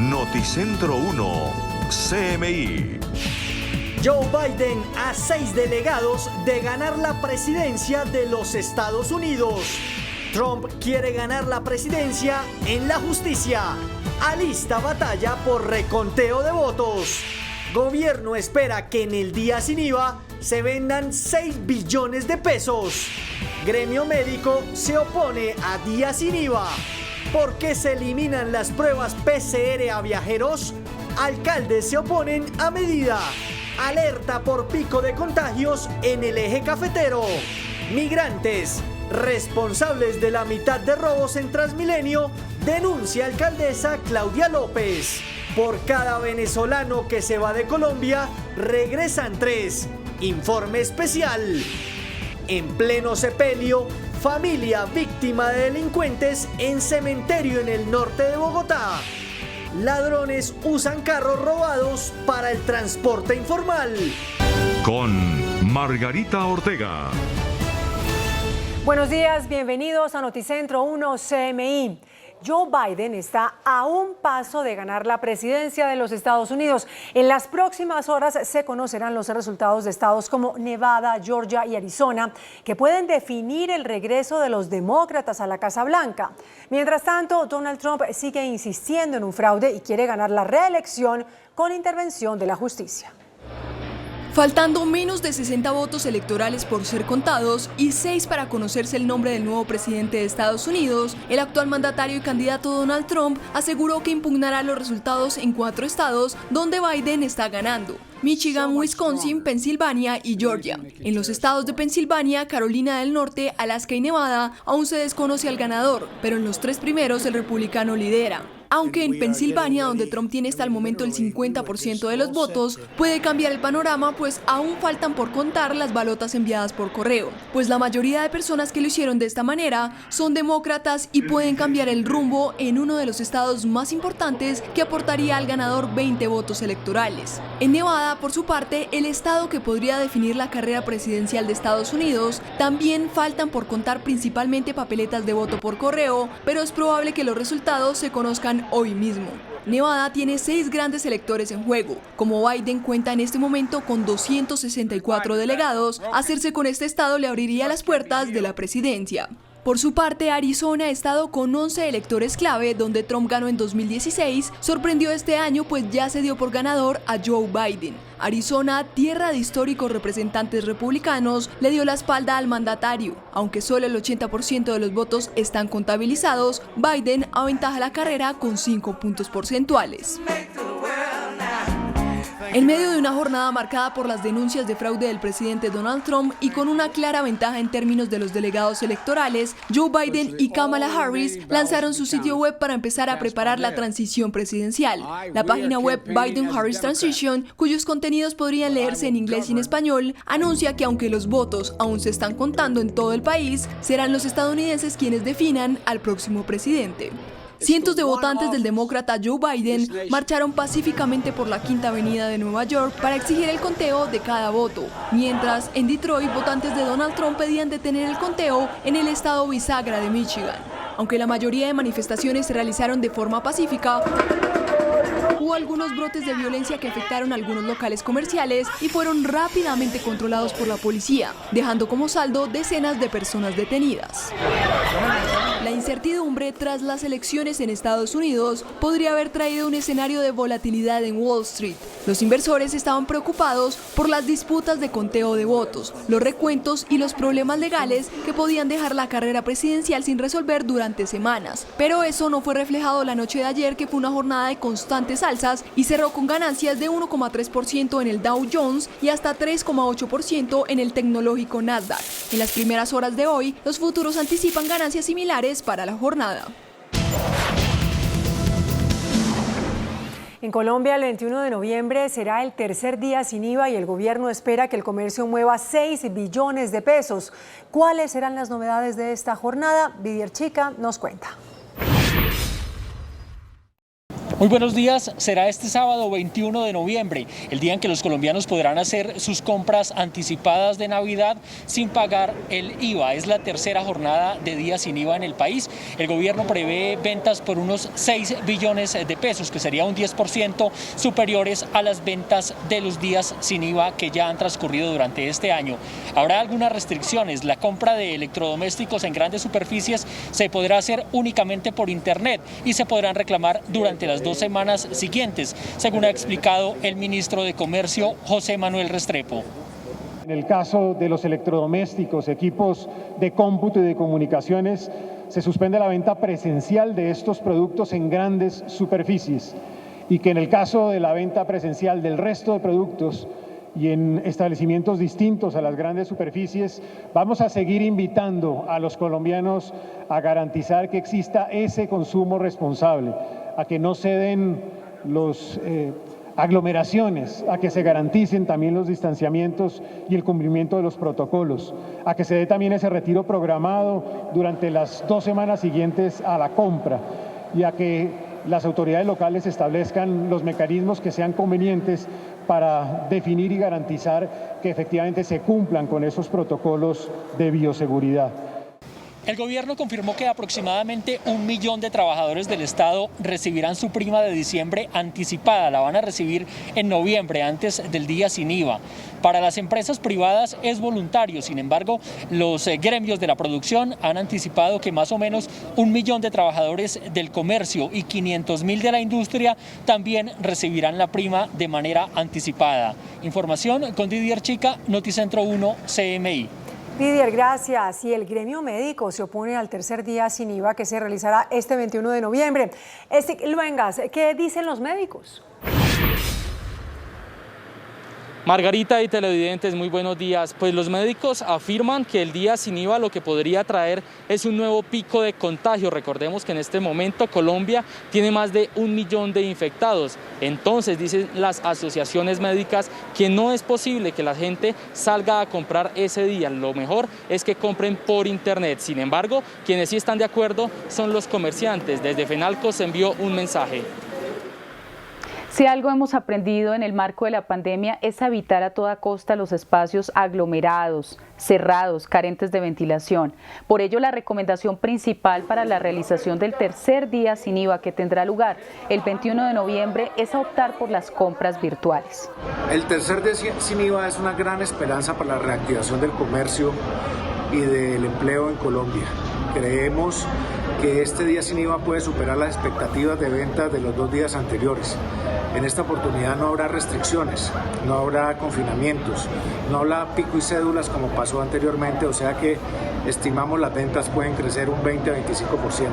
Noticentro 1, CMI. Joe Biden a 6 delegados de ganar la presidencia de los Estados Unidos. Trump quiere ganar la presidencia en la justicia. Alista batalla por reconteo de votos. Gobierno espera que en el día sin IVA se vendan 6 billones de pesos. Gremio médico se opone a día sin IVA. ¿Por qué se eliminan las pruebas PCR a viajeros? Alcaldes se oponen a medida. Alerta por pico de contagios en el eje cafetero. Migrantes, responsables de la mitad de robos en Transmilenio, denuncia alcaldesa Claudia López. Por cada venezolano que se va de Colombia, regresan 3. Informe especial. En pleno sepelio, familia víctima de delincuentes en cementerio en el norte de Bogotá. Ladrones usan carros robados para el transporte informal. Con Margarita Ortega. Buenos días, bienvenidos a Noticentro 1 CMI. Joe Biden está a un paso de ganar la presidencia de los Estados Unidos. En las próximas horas se conocerán los resultados de estados como Nevada, Georgia y Arizona, que pueden definir el regreso de los demócratas a la Casa Blanca. Mientras tanto, Donald Trump sigue insistiendo en un fraude y quiere ganar la reelección con intervención de la justicia. Faltando menos de 60 votos electorales por ser contados y 6 para conocerse el nombre del nuevo presidente de Estados Unidos, el actual mandatario y candidato Donald Trump aseguró que impugnará los resultados en 4 estados donde Biden está ganando: Michigan, Wisconsin, Pensilvania y Georgia. En los estados de Pensilvania, Carolina del Norte, Alaska y Nevada aún se desconoce al ganador, pero en los 3 primeros el republicano lidera. Aunque en Pensilvania, donde Trump tiene hasta el momento el 50% de los votos, puede cambiar el panorama, pues aún faltan por contar las balotas enviadas por correo, pues la mayoría de personas que lo hicieron de esta manera son demócratas y pueden cambiar el rumbo en uno de los estados más importantes que aportaría al ganador 20 votos electorales. En Nevada, por su parte, el estado que podría definir la carrera presidencial de Estados Unidos, también faltan por contar principalmente papeletas de voto por correo, pero es probable que los resultados se conozcan hoy mismo. Nevada tiene 6 grandes electores en juego. Como Biden cuenta en este momento con 264 delegados, hacerse con este estado le abriría las puertas de la presidencia. Por su parte, Arizona, estado con 11 electores clave, donde Trump ganó en 2016, sorprendió este año pues ya se dio por ganador a Joe Biden. Arizona, tierra de históricos representantes republicanos, le dio la espalda al mandatario. Aunque solo el 80% de los votos están contabilizados, Biden aventaja la carrera con 5 puntos porcentuales. En medio de una jornada marcada por las denuncias de fraude del presidente Donald Trump y con una clara ventaja en términos de los delegados electorales, Joe Biden y Kamala Harris lanzaron su sitio web para empezar a preparar la transición presidencial. La página web Biden-Harris Transition, cuyos contenidos podrían leerse en inglés y en español, anuncia que aunque los votos aún se están contando en todo el país, serán los estadounidenses quienes definan al próximo presidente. Cientos de votantes del demócrata Joe Biden marcharon pacíficamente por la Quinta Avenida de Nueva York para exigir el conteo de cada voto, mientras en Detroit votantes de Donald Trump pedían detener el conteo en el estado bisagra de Michigan. Aunque la mayoría de manifestaciones se realizaron de forma pacífica, hubo algunos brotes de violencia que afectaron a algunos locales comerciales y fueron rápidamente controlados por la policía, dejando como saldo decenas de personas detenidas. La incertidumbre tras las elecciones en Estados Unidos podría haber traído un escenario de volatilidad en Wall Street. Los inversores estaban preocupados por las disputas de conteo de votos, los recuentos y los problemas legales que podían dejar la carrera presidencial sin resolver durante semanas. Pero eso no fue reflejado la noche de ayer, que fue una jornada de constantes alzas y cerró con ganancias de 1,3% en el Dow Jones y hasta 3,8% en el tecnológico Nasdaq. En las primeras horas de hoy, los futuros anticipan ganancias similares para la jornada. En Colombia, el 21 de noviembre será el tercer día sin IVA y el gobierno espera que el comercio mueva 6 billones de pesos. ¿Cuáles serán las novedades de esta jornada? Vivier Chica nos cuenta. Muy buenos días, será este sábado 21 de noviembre, el día en que los colombianos podrán hacer sus compras anticipadas de Navidad sin pagar el IVA. Es la tercera jornada de días sin IVA en el país. El gobierno prevé ventas por unos 6 billones de pesos, que sería un 10% superiores a las ventas de los días sin IVA que ya han transcurrido durante este año. Habrá algunas restricciones. La compra de electrodomésticos en grandes superficies se podrá hacer únicamente por internet y se podrán reclamar durante las 2 semanas siguientes, según ha explicado el ministro de Comercio, José Manuel Restrepo. En el caso de los electrodomésticos, equipos de cómputo y de comunicaciones, se suspende la venta presencial de estos productos en grandes superficies y que en el caso de la venta presencial del resto de productos y en establecimientos distintos a las grandes superficies, vamos a seguir invitando a los colombianos a garantizar que exista ese consumo responsable, a que no se den los aglomeraciones, a que se garanticen también los distanciamientos y el cumplimiento de los protocolos, a que se dé también ese retiro programado durante las 2 semanas siguientes a la compra y a que las autoridades locales establezcan los mecanismos que sean convenientes para definir y garantizar que efectivamente se cumplan con esos protocolos de bioseguridad. El gobierno confirmó que aproximadamente 1 millón de trabajadores del Estado recibirán su prima de diciembre anticipada. La van a recibir en noviembre, antes del día sin IVA. Para las empresas privadas es voluntario. Sin embargo, los gremios de la producción han anticipado que más o menos 1 millón de trabajadores del comercio y 500.000 de la industria también recibirán la prima de manera anticipada. Información con Didier Chica, Noticentro 1, CMI. Didier, gracias. Y el gremio médico se opone al tercer día sin IVA que se realizará este 21 de noviembre. Luengas, ¿qué dicen los médicos? Margarita y televidentes, muy buenos días. Pues los médicos afirman que el día sin IVA lo que podría traer es un nuevo pico de contagio. Recordemos que en este momento Colombia tiene más de 1 millón de infectados. Entonces dicen las asociaciones médicas que no es posible que la gente salga a comprar ese día. Lo mejor es que compren por internet. Sin embargo, quienes sí están de acuerdo son los comerciantes. Desde FENALCO se envió un mensaje. Si algo hemos aprendido en el marco de la pandemia es evitar a toda costa los espacios aglomerados, cerrados, carentes de ventilación. Por ello, la recomendación principal para la realización del tercer día sin IVA que tendrá lugar el 21 de noviembre es optar por las compras virtuales. El tercer día sin IVA es una gran esperanza para la reactivación del comercio y del empleo en Colombia. Creemos que este día sin IVA puede superar las expectativas de ventas de los 2 días anteriores. En esta oportunidad no habrá restricciones, no habrá confinamientos, no habrá pico y cédulas como pasó anteriormente, o sea que estimamos las ventas pueden crecer un 20 a 25%.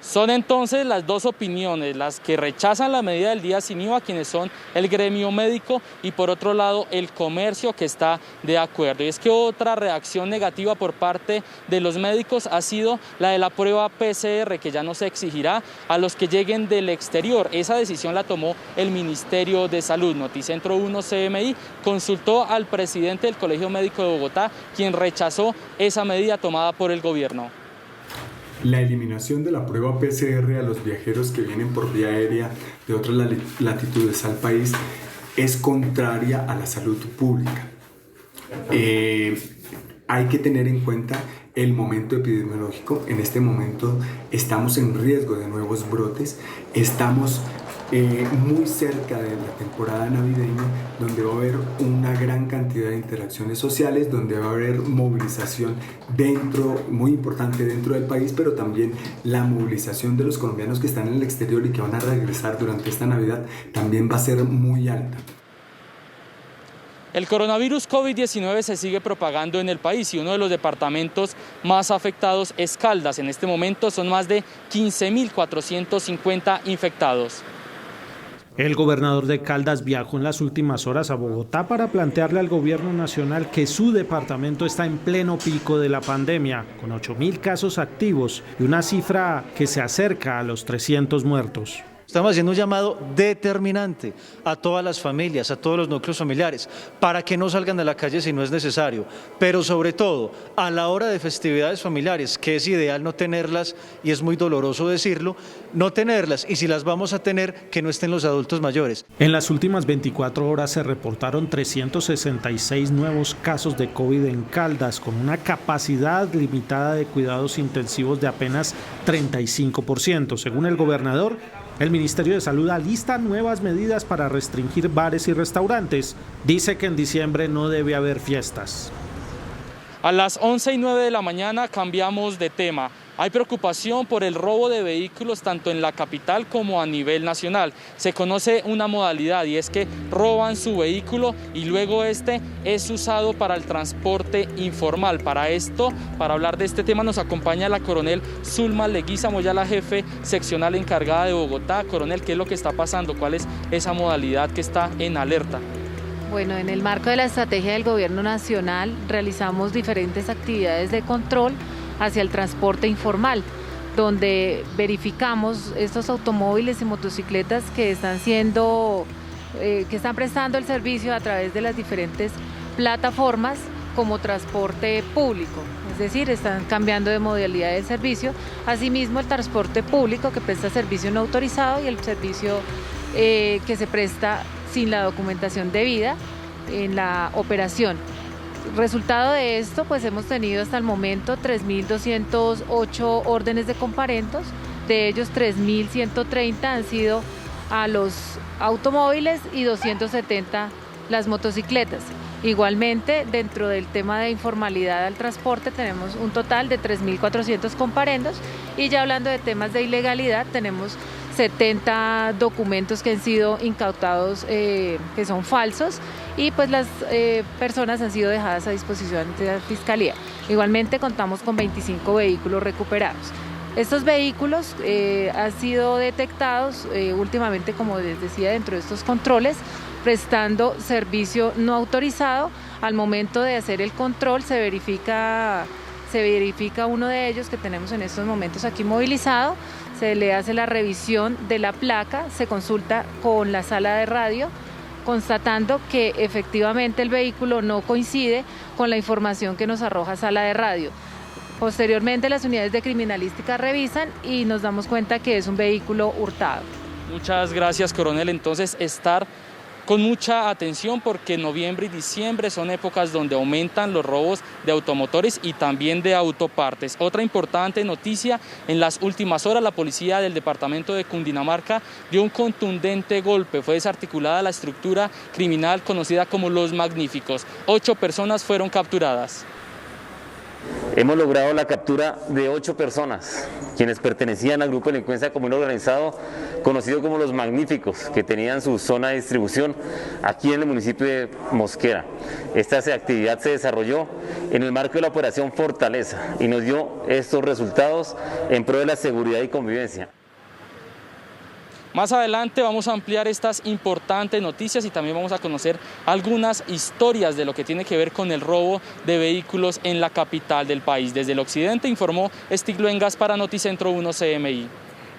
Son entonces las dos opiniones, las que rechazan la medida del día sin IVA, quienes son el gremio médico, y por otro lado el comercio, que está de acuerdo. Y es que otra reacción negativa por parte de los médicos ha sido la de la prueba PCR, que ya no se exigirá a los que lleguen del exterior. Esa decisión la tomó el Ministerio de Salud. Noticentro 1 CMI consultó al presidente del Colegio Médico de Bogotá, quien rechazó esa medida tomada por el gobierno. La eliminación de la prueba PCR a los viajeros que vienen por vía aérea de otras latitudes al país es contraria a la salud pública. Hay que tener en cuenta el momento epidemiológico. En este momento estamos en riesgo de nuevos brotes, estamos muy cerca de la temporada navideña, donde va a haber una gran cantidad de interacciones sociales, donde va a haber movilización muy importante dentro del país, pero también la movilización de los colombianos que están en el exterior y que van a regresar durante esta Navidad también va a ser muy alta. El coronavirus COVID-19 se sigue propagando en el país y uno de los departamentos más afectados es Caldas. En este momento son más de 15.450 infectados. El gobernador de Caldas viajó en las últimas horas a Bogotá para plantearle al gobierno nacional que su departamento está en pleno pico de la pandemia, con 8.000 casos activos y una cifra que se acerca a los 300 muertos. Estamos haciendo un llamado determinante a todas las familias, a todos los núcleos familiares, para que no salgan de la calle si no es necesario, pero sobre todo a la hora de festividades familiares, que es ideal no tenerlas, y es muy doloroso decirlo, no tenerlas, y si las vamos a tener, que no estén los adultos mayores. En las últimas 24 horas se reportaron 366 nuevos casos de COVID en Caldas, con una capacidad limitada de cuidados intensivos de apenas 35%. Según el gobernador, el Ministerio de Salud alista nuevas medidas para restringir bares y restaurantes. Dice que en diciembre no debe haber fiestas. A las 11:09 de la mañana cambiamos de tema. Hay preocupación por el robo de vehículos tanto en la capital como a nivel nacional. Se conoce una modalidad y es que roban su vehículo y luego este es usado para el transporte informal. Para hablar de este tema nos acompaña la coronel Zulma Leguízamo, ya la jefe seccional encargada de Bogotá. Coronel, ¿qué es lo que está pasando? ¿Cuál es esa modalidad que está en alerta? Bueno, en el marco de la estrategia del Gobierno Nacional realizamos diferentes actividades de control hacia el transporte informal, donde verificamos estos automóviles y motocicletas que están prestando el servicio a través de las diferentes plataformas como transporte público, es decir, están cambiando de modalidad de servicio. Asimismo, el transporte público que presta servicio no autorizado y el servicio que se presta sin la documentación debida en la operación. Resultado de esto, pues hemos tenido hasta el momento 3.208 órdenes de comparendos, de ellos 3.130 han sido a los automóviles y 270 las motocicletas. Igualmente, dentro del tema de informalidad al transporte tenemos un total de 3.400 comparendos y ya hablando de temas de ilegalidad tenemos 70 documentos que han sido incautados que son falsos y pues las personas han sido dejadas a disposición de la Fiscalía. Igualmente contamos con 25 vehículos recuperados. Estos vehículos han sido detectados últimamente, como les decía, dentro de estos controles, prestando servicio no autorizado. Al momento de hacer el control se verifica uno de ellos que tenemos en estos momentos aquí movilizado, se le hace la revisión de la placa, se consulta con la sala de radio, constatando que efectivamente el vehículo no coincide con la información que nos arroja sala de radio. Posteriormente las unidades de criminalística revisan y nos damos cuenta que es un vehículo hurtado. Muchas gracias, coronel. Entonces, estar con mucha atención porque noviembre y diciembre son épocas donde aumentan los robos de automotores y también de autopartes. Otra importante noticia, en las últimas horas la policía del departamento de Cundinamarca dio un contundente golpe. Fue desarticulada la estructura criminal conocida como Los Magníficos. 8 personas fueron capturadas. Hemos logrado la captura de 8 personas, quienes pertenecían al grupo de delincuencia común organizado conocido como Los Magníficos, que tenían su zona de distribución aquí en el municipio de Mosquera. Esta actividad se desarrolló en el marco de la operación Fortaleza y nos dio estos resultados en pro de la seguridad y convivencia. Más adelante vamos a ampliar estas importantes noticias y también vamos a conocer algunas historias de lo que tiene que ver con el robo de vehículos en la capital del país. Desde el occidente informó Stig Luengas para Noticentro 1 CMI.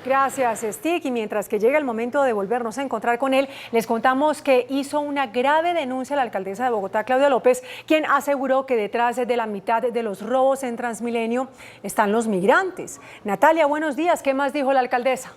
Gracias, Stig. Y mientras que llega el momento de volvernos a encontrar con él, les contamos que hizo una grave denuncia a la alcaldesa de Bogotá, Claudia López, quien aseguró que detrás de la mitad de los robos en Transmilenio están los migrantes. Natalia, buenos días. ¿Qué más dijo la alcaldesa?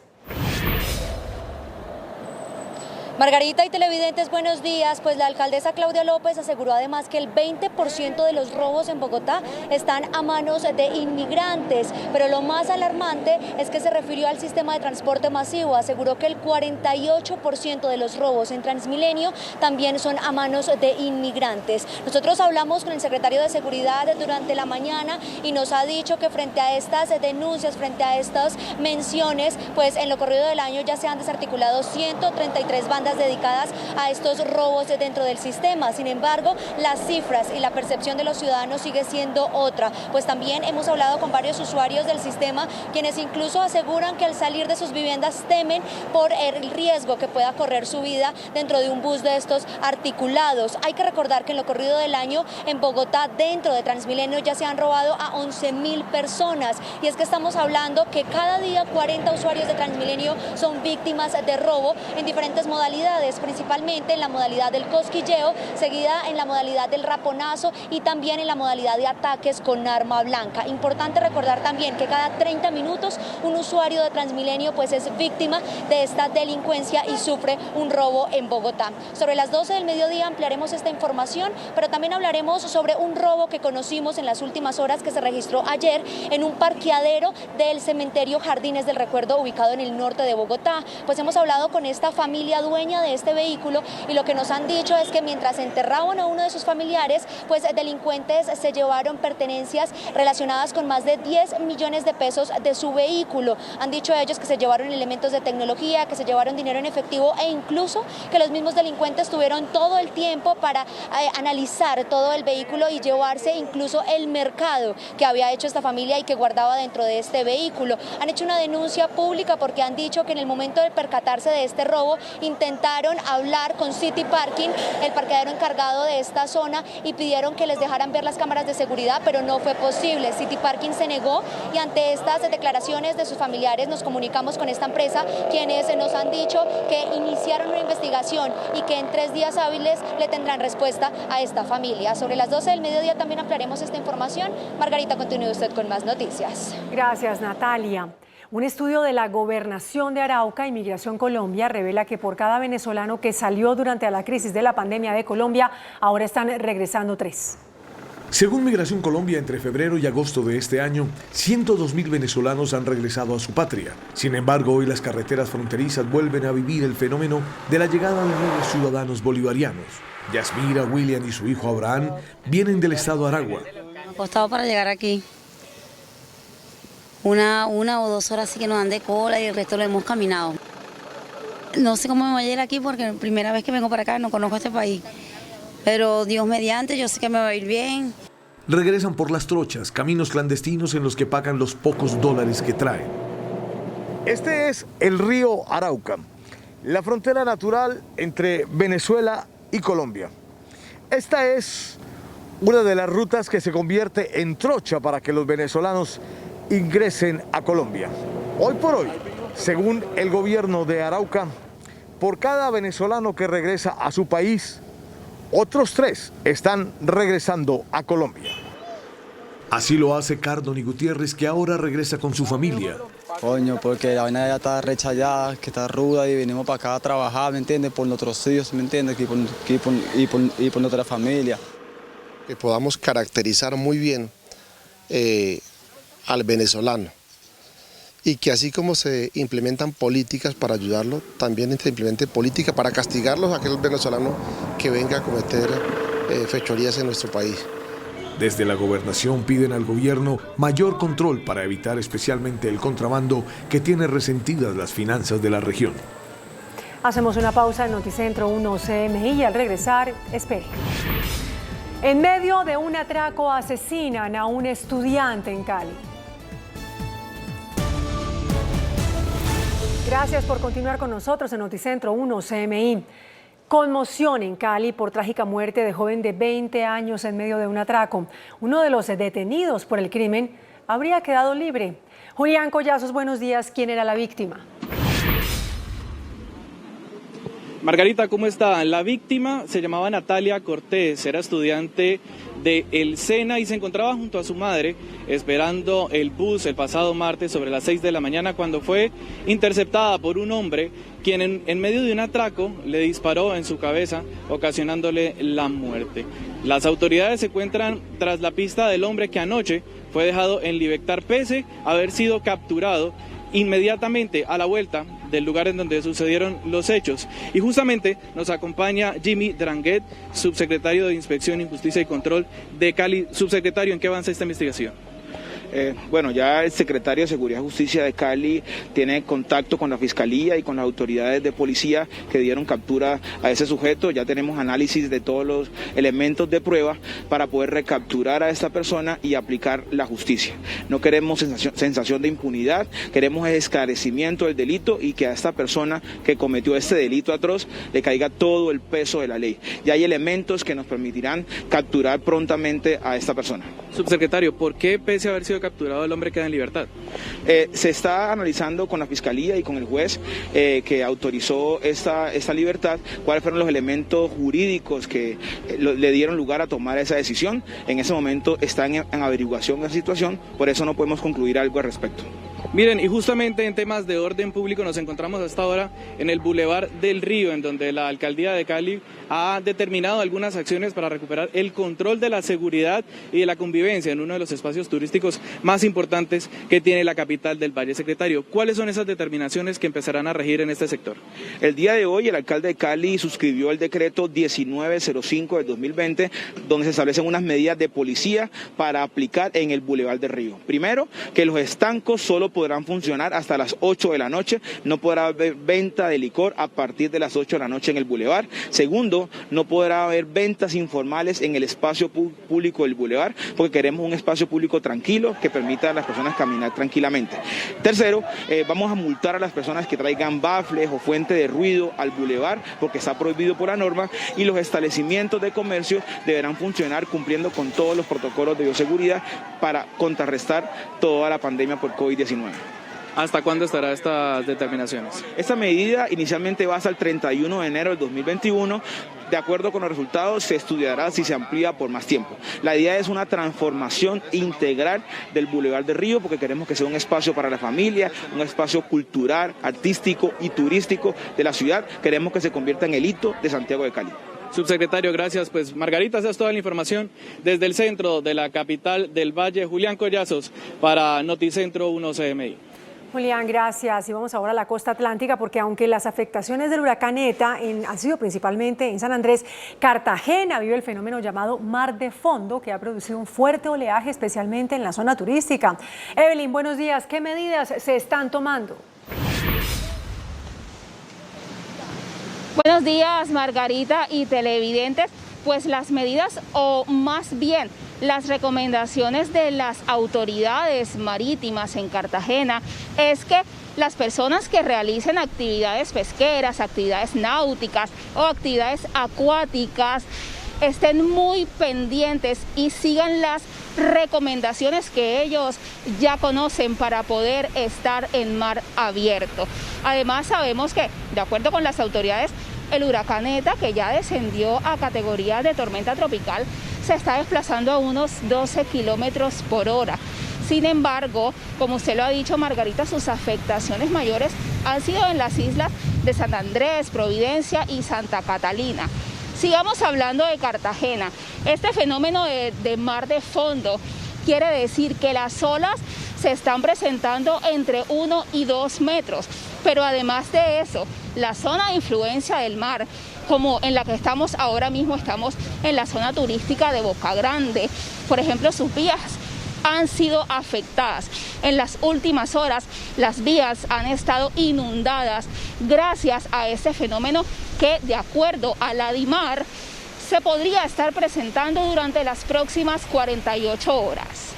Margarita y televidentes, buenos días. Pues la alcaldesa Claudia López aseguró además que el 20% de los robos en Bogotá están a manos de inmigrantes, pero lo más alarmante es que se refirió al sistema de transporte masivo. Aseguró que el 48% de los robos en Transmilenio también son a manos de inmigrantes. Nosotros hablamos con el secretario de Seguridad durante la mañana y nos ha dicho que frente a estas denuncias, frente a estas menciones, pues en lo corrido del año ya se han desarticulado 133 bandas viviendas dedicadas a estos robos dentro del sistema. Sin embargo, las cifras y la percepción de los ciudadanos sigue siendo otra, pues también hemos hablado con varios usuarios del sistema, quienes incluso aseguran que al salir de sus viviendas temen por el riesgo que pueda correr su vida dentro de un bus de estos articulados. Hay que recordar que en lo corrido del año en Bogotá, dentro de Transmilenio, ya se han robado a 11.000 personas, y es que estamos hablando que cada día 40 usuarios de Transmilenio son víctimas de robo en diferentes modalidades, principalmente en la modalidad del cosquilleo, seguida en la modalidad del raponazo y también en la modalidad de ataques con arma blanca. Importante recordar también que cada 30 minutos un usuario de Transmilenio pues es víctima de esta delincuencia y sufre un robo en Bogotá. Sobre las 12 del mediodía ampliaremos esta información, pero también hablaremos sobre un robo que conocimos en las últimas horas que se registró ayer en un parqueadero del cementerio Jardines del Recuerdo ubicado en el norte de Bogotá. Pues hemos hablado con esta familia dueña de este vehículo y lo que nos han dicho es que mientras enterraban a uno de sus familiares, pues delincuentes se llevaron pertenencias relacionadas con más de 10 millones de pesos de su vehículo. Han dicho ellos que se llevaron elementos de tecnología, que se llevaron dinero en efectivo e incluso que los mismos delincuentes tuvieron todo el tiempo para analizar todo el vehículo y llevarse incluso el mercado que había hecho esta familia y que guardaba dentro de este vehículo. Han hecho una denuncia pública porque han dicho que en el momento de percatarse de este robo intentaron hablar con City Parking, el parqueadero encargado de esta zona, y pidieron que les dejaran ver las cámaras de seguridad, pero no fue posible. City Parking se negó y ante estas declaraciones de sus familiares nos comunicamos con esta empresa, quienes nos han dicho que iniciaron una investigación y que en 3 días hábiles le tendrán respuesta a esta familia. Sobre las 12 del mediodía también ampliaremos esta información. Margarita, continúe usted con más noticias. Gracias, Natalia. Un estudio de la Gobernación de Arauca y Migración Colombia revela que por cada venezolano que salió durante la crisis de la pandemia de Colombia, ahora están regresando 3. Según Migración Colombia, entre febrero y agosto de este año, 102.000 venezolanos han regresado a su patria. Sin embargo, hoy las carreteras fronterizas vuelven a vivir el fenómeno de la llegada de nuevos ciudadanos bolivarianos. Yasmira, William y su hijo Abraham vienen del estado Aragua. Apostado para llegar aquí. Una o 2 horas sí que nos dan de cola y el resto lo hemos caminado. No sé cómo me voy a ir aquí porque es la primera vez que vengo para acá, no conozco este país. Pero Dios mediante, yo sé que me va a ir bien. Regresan por las trochas, caminos clandestinos en los que pagan los pocos dólares que traen. Este es el río Arauca, la frontera natural entre Venezuela y Colombia. Esta es una de las rutas que se convierte en trocha para que los venezolanos ingresen a Colombia. Hoy por hoy, según el gobierno de Arauca, por cada venezolano que regresa a su país, otros 3 están regresando a Colombia. Así lo hace Cardoni Gutiérrez, que ahora regresa con su familia. Coño, porque la vaina ya está recha allá, que está ruda y venimos para acá a trabajar, ¿me entiendes? Por nuestros hijos, ¿me entiendes? Y por nuestra familia. Que podamos caracterizar muy bien al venezolano y que así como se implementan políticas para ayudarlo, también se implementen políticas para castigarlos a aquel venezolano que venga a cometer fechorías en nuestro país. Desde la gobernación piden al gobierno mayor control para evitar especialmente el contrabando que tiene resentidas las finanzas de la región. Hacemos una pausa en Noticentro 1 CMI y al regresar, espere. En medio de un atraco asesinan a un estudiante en Cali. Gracias por continuar con nosotros en Noticentro 1 CMI. Conmoción en Cali por trágica muerte de joven de 20 años en medio de un atraco. Uno de los detenidos por el crimen habría quedado libre. Julián Collazos, buenos días. ¿Quién era la víctima? Margarita, ¿cómo está? La víctima se llamaba Natalia Cortés, era estudiante de El Sena y se encontraba junto a su madre esperando el bus el pasado martes sobre las 6 de la mañana cuando fue interceptada por un hombre quien en medio de un atraco le disparó en su cabeza ocasionándole la muerte. Las autoridades se encuentran tras la pista del hombre que anoche fue dejado en libertad pese a haber sido capturado inmediatamente a la vuelta del lugar en donde sucedieron los hechos. Y justamente nos acompaña Jimmy Dranguet, subsecretario de Inspección, Justicia y Control de Cali. Subsecretario, ¿en qué avanza esta investigación? Bueno, ya el secretario de Seguridad y Justicia de Cali tiene contacto con la Fiscalía y con las autoridades de policía que dieron captura a ese sujeto. Ya tenemos análisis de todos los elementos de prueba para poder recapturar a esta persona y aplicar la justicia. No queremos sensación de impunidad, queremos esclarecimiento del delito y que a esta persona que cometió este delito atroz le caiga todo el peso de la ley. Ya hay elementos que nos permitirán capturar prontamente a esta persona. Subsecretario, ¿por qué pese a haber sido capturado el hombre queda en libertad? Se está analizando con la Fiscalía y con el juez que autorizó esta libertad, cuáles fueron los elementos jurídicos que le dieron lugar a tomar esa decisión. En ese momento está en averiguación la situación, por eso no podemos concluir algo al respecto. Miren, y justamente en temas de orden público nos encontramos hasta ahora en el Boulevard del Río, en donde la Alcaldía de Cali ha determinado algunas acciones para recuperar el control de la seguridad y de la convivencia en uno de los espacios turísticos más importantes que tiene la capital del Valle. Secretario, ¿cuáles son esas determinaciones que empezarán a regir en este sector? El día de hoy el alcalde de Cali suscribió el decreto 1905 del 2020, donde se establecen unas medidas de policía para aplicar en el Boulevard del Río. Primero, que los estancos solo podrán funcionar hasta las 8 de la noche, no podrá haber venta de licor a partir de las 8 de la noche en el bulevar. Segundo, no podrá haber ventas informales en el espacio público del bulevar, porque queremos un espacio público tranquilo que permita a las personas caminar tranquilamente. Tercero, vamos a multar a las personas que traigan bafles o fuente de ruido al bulevar, porque está prohibido por la norma, y los establecimientos de comercio deberán funcionar cumpliendo con todos los protocolos de bioseguridad para contrarrestar toda la pandemia por COVID-19. ¿Hasta cuándo estará estas determinaciones? Esta medida inicialmente va hasta el 31 de enero del 2021. De acuerdo con los resultados, se estudiará si se amplía por más tiempo. La idea es una transformación integral del Boulevard del Río, porque queremos que sea un espacio para la familia, un espacio cultural, artístico y turístico de la ciudad. Queremos que se convierta en el hito de Santiago de Cali. Subsecretario, gracias. Pues Margarita, esa es toda la información desde el centro de la capital del Valle. Julián Collazos para Noticentro 1 CMI. Julián, gracias. Y vamos ahora a la costa atlántica, porque aunque las afectaciones del huracán ETA han sido principalmente en San Andrés, Cartagena vive el fenómeno llamado mar de fondo, que ha producido un fuerte oleaje, especialmente en la zona turística. Evelyn, buenos días. ¿Qué medidas se están tomando? Buenos días, Margarita y televidentes. Pues las medidas, o más bien las recomendaciones de las autoridades marítimas en Cartagena, es que las personas que realicen actividades pesqueras, actividades náuticas o actividades acuáticas estén muy pendientes y sigan las recomendaciones que ellos ya conocen para poder estar en mar abierto. Además, sabemos que, de acuerdo con las autoridades, el huracán ETA, que ya descendió a categoría de tormenta tropical, se está desplazando a unos 12 kilómetros por hora. Sin embargo, como usted lo ha dicho, Margarita, sus afectaciones mayores han sido en las islas de San Andrés, Providencia y Santa Catalina. Sigamos hablando de Cartagena. Este fenómeno de mar de fondo quiere decir que las olas se están presentando entre 1 y 2 metros. Pero además de eso, la zona de influencia del mar, como en la que estamos ahora mismo, estamos en la zona turística de Boca Grande. Por ejemplo, sus vías han sido afectadas. En las últimas horas, las vías han estado inundadas gracias a este fenómeno que, de acuerdo a la DIMAR, se podría estar presentando durante las próximas 48 horas.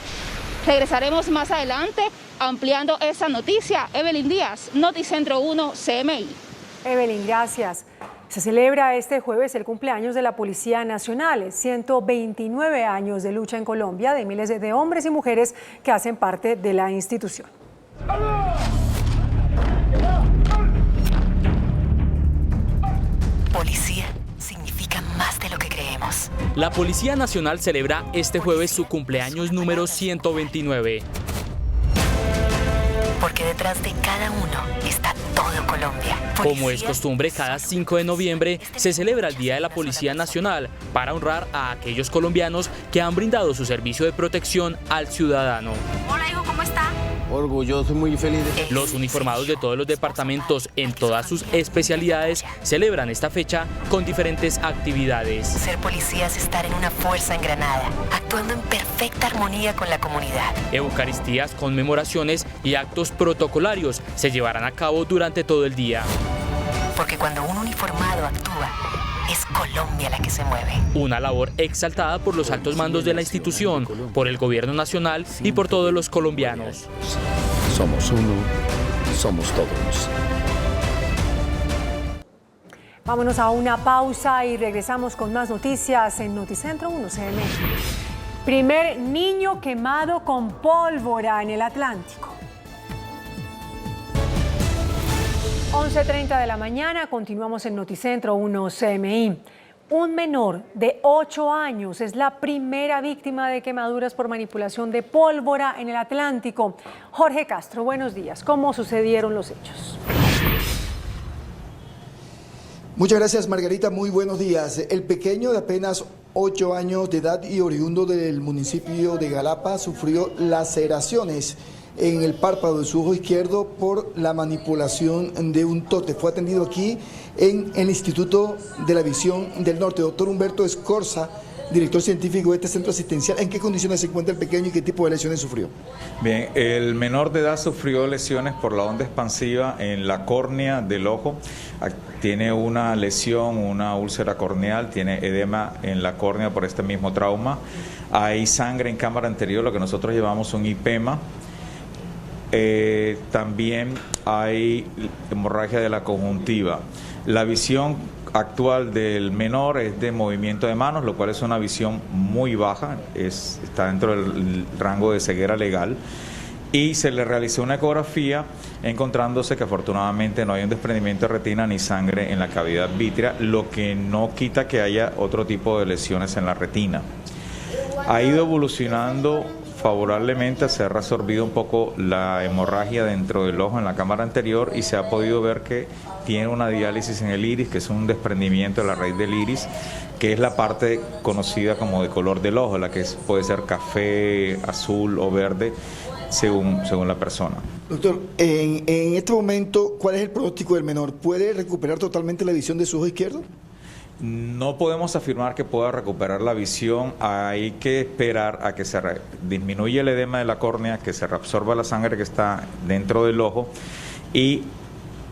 Regresaremos más adelante ampliando esa noticia. Evelyn Díaz, Noticentro 1 CMI. Evelyn, gracias. Se celebra este jueves el cumpleaños de la Policía Nacional, 129 años de lucha en Colombia de miles de hombres y mujeres que hacen parte de la institución. Policía significa más de lo que creemos. La Policía Nacional celebra este jueves su cumpleaños número 129. Porque detrás de cada uno está todo Colombia. Como es costumbre, cada 5 de noviembre se celebra el Día de la Policía Nacional para honrar a aquellos colombianos que han brindado su servicio de protección al ciudadano. Hola, hijo, ¿cómo está? orgulloso y muy feliz. Los uniformados de todos los departamentos en todas sus especialidades celebran esta fecha con diferentes actividades. Ser policía es estar en una fuerza en Granada, actuando en perfecta armonía con la comunidad. Eucaristías, conmemoraciones y actos protocolarios se llevarán a cabo durante todo el día. Porque cuando un uniformado actúa, es Colombia la que se mueve. Una labor exaltada por los altos mandos de la institución, por el gobierno nacional y por todos los colombianos. Somos uno, somos todos. Vámonos a una pausa y regresamos con más noticias en Noticentro 1 CM. Primer niño quemado con pólvora en el Atlántico. 11:30 de la mañana, continuamos en Noticentro 1 CMI. Un menor de 8 años es la primera víctima de quemaduras por manipulación de pólvora en el Atlántico. Jorge Castro, buenos días. ¿Cómo sucedieron los hechos? Muchas gracias, Margarita. Muy buenos días. El pequeño de apenas 8 años de edad y oriundo del municipio de Galapa sufrió laceraciones en el párpado de su ojo izquierdo por la manipulación de un tote. Fue atendido aquí en el Instituto de la Visión del Norte. Doctor Humberto Escorza, director científico de este centro asistencial, ¿en qué condiciones se encuentra el pequeño y qué tipo de lesiones sufrió? Bien, el menor de edad sufrió lesiones por la onda expansiva en la córnea del ojo. Tiene una lesión, una úlcera corneal, tiene edema en la córnea por este mismo trauma. Hay sangre en cámara anterior, lo que nosotros llamamos un hipema. También hay hemorragia de la conjuntiva. La visión actual del menor es de movimiento de manos, lo cual es una visión muy baja, está dentro del rango de ceguera legal, y se le realizó una ecografía encontrándose que afortunadamente no hay un desprendimiento de retina ni sangre en la cavidad vítrea, lo que no quita que haya otro tipo de lesiones en la retina. Ha ido evolucionando favorablemente, se ha resorbido un poco la hemorragia dentro del ojo en la cámara anterior y se ha podido ver que tiene una diálisis en el iris, que es un desprendimiento de la raíz del iris, que es la parte conocida como de color del ojo, la que puede ser café, azul o verde, según la persona. Doctor, en este momento, ¿cuál es el pronóstico del menor? ¿Puede recuperar totalmente la visión de su ojo izquierdo? No podemos afirmar que pueda recuperar la visión, hay que esperar a que se disminuya el edema de la córnea, que se reabsorba la sangre que está dentro del ojo y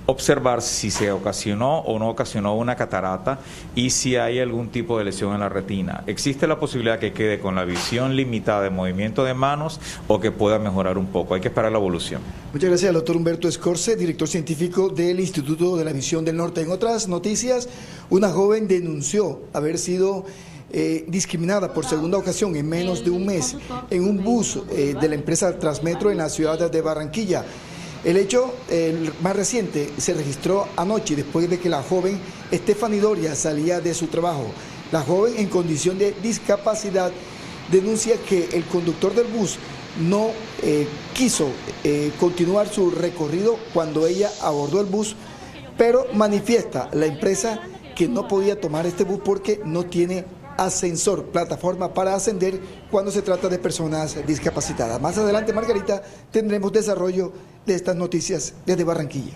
observar si se ocasionó o no ocasionó una catarata y si hay algún tipo de lesión en la retina. Existe la posibilidad que quede con la visión limitada de movimiento de manos o que pueda mejorar un poco. Hay que esperar la evolución. Muchas gracias al doctor Humberto Escorce, director científico del Instituto de la Visión del Norte. En otras noticias, una joven denunció haber sido discriminada por segunda ocasión en menos de un mes en un bus de la empresa Transmetro en la ciudad de Barranquilla. El hecho, el más reciente, se registró anoche después de que la joven Stephanie Doria salía de su trabajo. La joven, en condición de discapacidad, denuncia que el conductor del bus no quiso continuar su recorrido cuando ella abordó el bus, pero manifiesta la empresa que no podía tomar este bus porque no tiene ascensor, plataforma para ascender cuando se trata de personas discapacitadas. Más adelante, Margarita, tendremos desarrollo de estas noticias desde Barranquilla.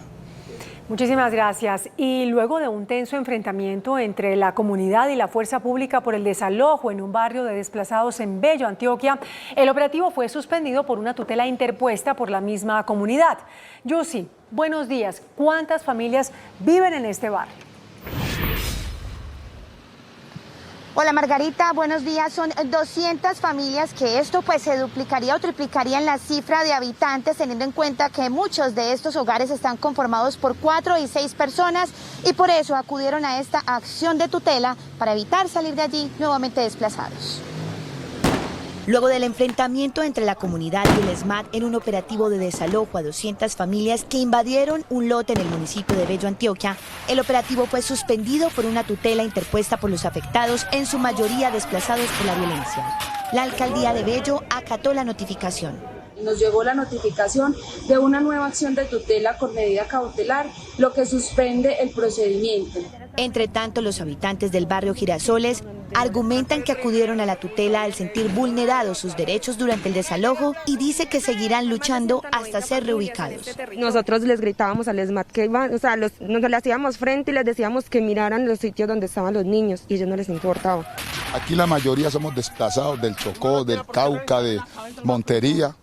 Muchísimas gracias. Y luego de un tenso enfrentamiento entre la comunidad y la fuerza pública por el desalojo en un barrio de desplazados en Bello, Antioquia, el operativo fue suspendido por una tutela interpuesta por la misma comunidad. Yusi, buenos días. ¿Cuántas familias viven en este barrio? Hola Margarita, buenos días. Son 200 familias que esto pues se duplicaría o triplicaría en la cifra de habitantes, teniendo en cuenta que muchos de estos hogares están conformados por 4 y 6 personas y por eso acudieron a esta acción de tutela para evitar salir de allí nuevamente desplazados. Luego del enfrentamiento entre la comunidad y el SMAT en un operativo de desalojo a 200 familias que invadieron un lote en el municipio de Bello, Antioquia, el operativo fue suspendido por una tutela interpuesta por los afectados, en su mayoría desplazados por la violencia. La alcaldía de Bello acató la notificación. Nos llegó la notificación de una nueva acción de tutela con medida cautelar, lo que suspende el procedimiento. Entre tanto, los habitantes del barrio Girasoles Argumentan que acudieron a la tutela al sentir vulnerados sus derechos durante el desalojo y dice que seguirán luchando hasta ser reubicados. Nosotros les gritábamos al ESMAD que iban, nos le hacíamos frente y les decíamos que miraran los sitios donde estaban los niños y a ellos no les importaba. Aquí la mayoría somos desplazados del Chocó, del Cauca, de Montería,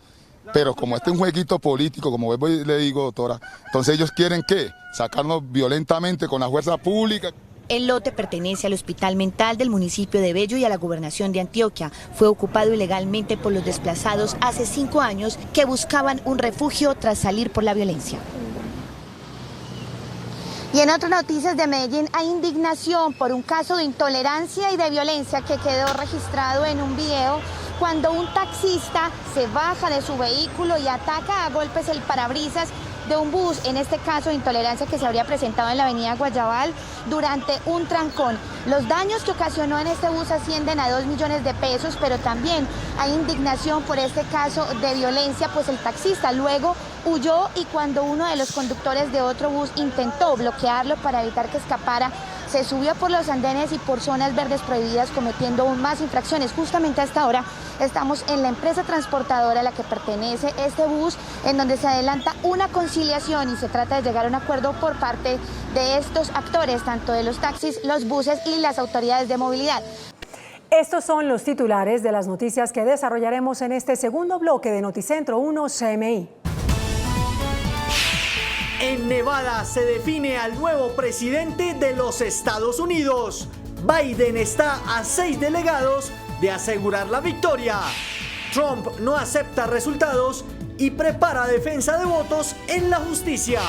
pero como este es un jueguito político, como vuelvo y le digo, doctora, entonces ellos quieren ¿qué? Sacarnos violentamente con la fuerza pública. El lote pertenece al Hospital Mental del municipio de Bello y a la Gobernación de Antioquia. Fue ocupado ilegalmente por los desplazados hace 5 años que buscaban un refugio tras salir por la violencia. Y en otras noticias de Medellín hay indignación por un caso de intolerancia y de violencia que quedó registrado en un video cuando un taxista se baja de su vehículo y ataca a golpes el parabrisas de un bus, en este caso de intolerancia que se habría presentado en la avenida Guayabal durante un trancón. Los daños que ocasionó en este bus ascienden a 2 millones de pesos, pero también hay indignación por este caso de violencia, pues el taxista luego huyó y cuando uno de los conductores de otro bus intentó bloquearlo para evitar que escapara, se subió por los andenes y por zonas verdes prohibidas cometiendo aún más infracciones. Justamente a esta hora estamos en la empresa transportadora a la que pertenece este bus, en donde se adelanta una conciliación y se trata de llegar a un acuerdo por parte de estos actores, tanto de los taxis, los buses y las autoridades de movilidad. Estos son los titulares de las noticias que desarrollaremos en este segundo bloque de Noticentro 1 CMI. En Nevada se define al nuevo presidente de los Estados Unidos. Biden está a 6 delegados de asegurar la victoria. Trump no acepta resultados y prepara defensa de votos en la justicia.